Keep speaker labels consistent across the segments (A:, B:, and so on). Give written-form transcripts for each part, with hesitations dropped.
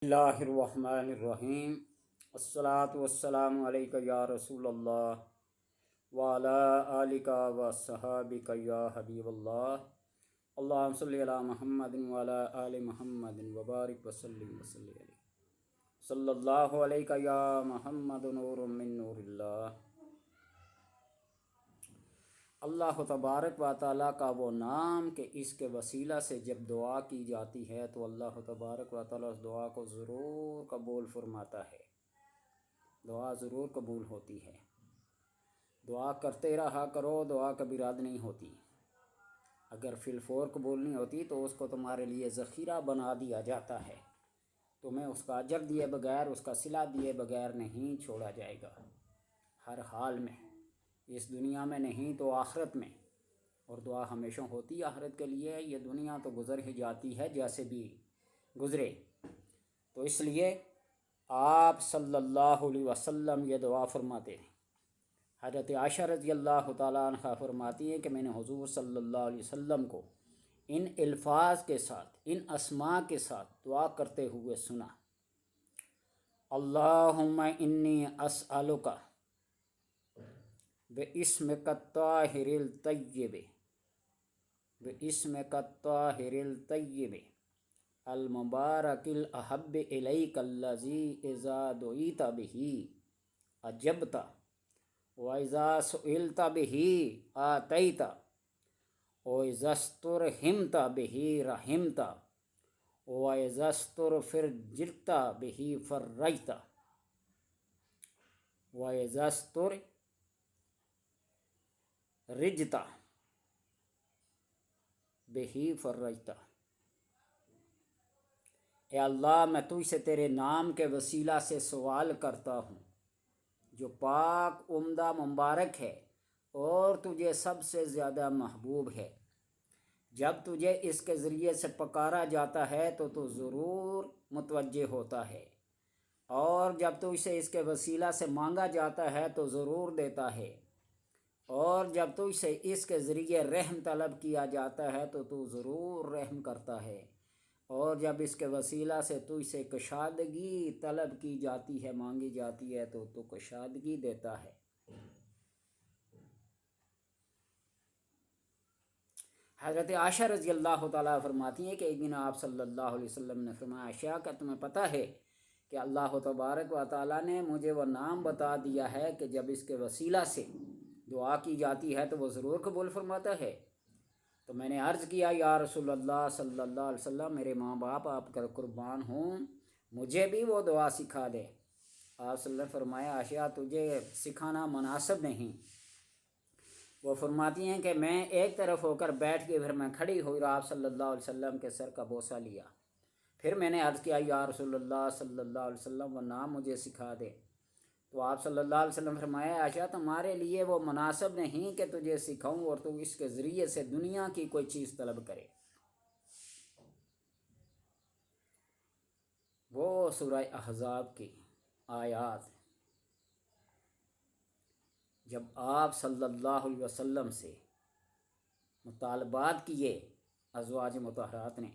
A: اللہ الرحمن الرحیم الصلاۃ والسلام علیک یا رسول اللہ وعلی آلک و صحابک یا حبیب اللہ اللہم صلی علی محمد وعلی آل محمد وبارک وسلم علیہ صلی اللہ علیک یا محمد نور من نور اللہ۔ اللہ تبارک و تعالیٰ کا وہ نام کہ اس کے وسیلہ سے جب دعا کی جاتی ہے تو اللہ تبارک و تعالیٰ اس دعا کو ضرور قبول فرماتا ہے، دعا ضرور قبول ہوتی ہے۔ دعا کرتے رہا کرو، دعا کبھی رد نہیں ہوتی۔ اگر فی الفور قبول نہیں ہوتی تو اس کو تمہارے لیے ذخیرہ بنا دیا جاتا ہے، تمہیں اس کا اجر دیے بغیر، اس کا صلہ دیے بغیر نہیں چھوڑا جائے گا، ہر حال میں، اس دنیا میں نہیں تو آخرت میں۔ اور دعا ہمیشہ ہوتی آخرت کے لیے، یہ دنیا تو گزر ہی جاتی ہے جیسے بھی گزرے۔ تو اس لیے آپ صلی اللہ علیہ وسلم یہ دعا فرماتے ہیں۔ حضرت عائشہ رضی اللہ تعالیٰ عنہ فرماتی ہے کہ میں نے حضور صلی اللہ علیہ وسلم کو ان الفاظ کے ساتھ، ان اسماء کے ساتھ دعا کرتے ہوئے سنا: اللہم انی اسألک باسمک الطاہر الطیب، باسمک الطاہر الطیب المبارک الاحب الیک الذی اذا دعیت بہ اجبت واذا سئلت بہ آتیت واذا استرحمت بہ رحمت واذا استغفرت بہ فرجت واذا استرجت بہ فرجت۔ اے اللہ، میں تجھ سے تیرے نام کے وسیلہ سے سوال کرتا ہوں جو پاک، عمدہ، مبارک ہے اور تجھے سب سے زیادہ محبوب ہے۔ جب تجھے اس کے ذریعے سے پکارا جاتا ہے تو تو ضرور متوجہ ہوتا ہے، اور جب تجھ سے اس کے وسیلہ سے مانگا جاتا ہے تو ضرور دیتا ہے، اور جب تجھ سے اس کے ذریعے رحم طلب کیا جاتا ہے تو تو ضرور رحم کرتا ہے، اور جب اس کے وسیلہ سے تجھ سے کشادگی طلب کی جاتی ہے، مانگی جاتی ہے تو تو کشادگی دیتا ہے۔ حضرت عائشہ رضی اللہ تعالیٰ فرماتی ہیں کہ ایک دن آپ صلی اللہ علیہ وسلم نے فرمایا: عائشہ، کیا تمہیں پتہ ہے کہ اللہ تبارک و تعالیٰ نے مجھے وہ نام بتا دیا ہے کہ جب اس کے وسیلہ سے دعا کی جاتی ہے تو وہ ضرور قبول فرماتا ہے؟ تو میں نے عرض کیا: یا رسول اللہ صلی اللہ علیہ وسلم، میرے ماں باپ آپ کا قربان ہوں، مجھے بھی وہ دعا سکھا دے۔ آپ صلی اللہ نے فرمایا: عائشہ، تجھے سکھانا مناسب نہیں۔ وہ فرماتی ہیں کہ میں ایک طرف ہو کر بیٹھ کے پھر میں کھڑی ہوئی اور آپ صلی اللہ علیہ وسلم کے سر کا بوسہ لیا۔ پھر میں نے عرض کیا: یا رسول اللہ صلی اللہ علیہ وسلم، وہ نام مجھے سکھا دے۔ تو آپ صلی اللہ علیہ وسلم فرمایا: عائشہ، تمہارے لیے وہ مناسب نہیں کہ تجھے سکھاؤں اور تو اس کے ذریعے سے دنیا کی کوئی چیز طلب کرے۔ وہ سورہ احزاب کی آیات جب آپ صلی اللہ علیہ وسلم سے مطالبات کیے ازواج مطہرات نے،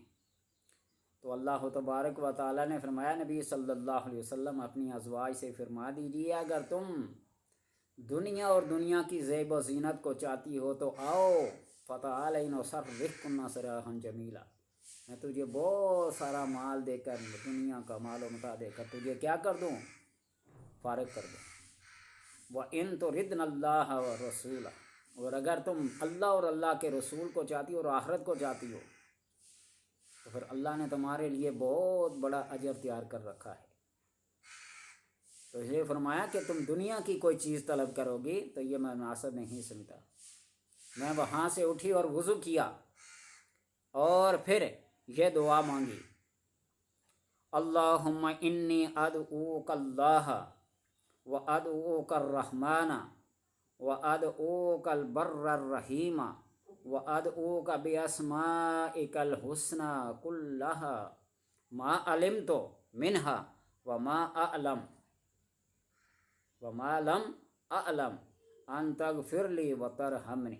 A: تو اللہ تبارک و تعالیٰ نے فرمایا: نبی صلی اللہ علیہ وسلم اپنی ازواج سے فرما دیجیے، اگر تم دنیا اور دنیا کی زیب و زینت کو چاہتی ہو تو آؤ، فتعالین اسرحکن سراحا جمیلا، میں تجھے بہت سارا مال دے کر، دنیا کا مال و متاع دے کر تجھے کیا کر دوں؟ فارغ کر دوں۔ وَإِن تُرِدْنَ اللَّهَ وَرَسُولَهُ، اور اگر تم اللہ اور اللہ کے رسول کو چاہتی ہو اور آخرت کو چاہتی ہو تو پھر اللہ نے تمہارے لیے بہت بڑا اجر تیار کر رکھا ہے۔ تو یہ فرمایا کہ تم دنیا کی کوئی چیز طلب کرو گی تو یہ میں مناسب نہیں سمجھتا۔ میں وہاں سے اٹھی اور وضو کیا اور پھر یہ دعا مانگی: اللہم انی ادعوک اللہ وادعوک الرحمن وادعوک البر الرحیم وادعوک باسمائک الحسنی کلہا ما علمت منہا وما لم اعلم ان تغفر لی وترحمنی۔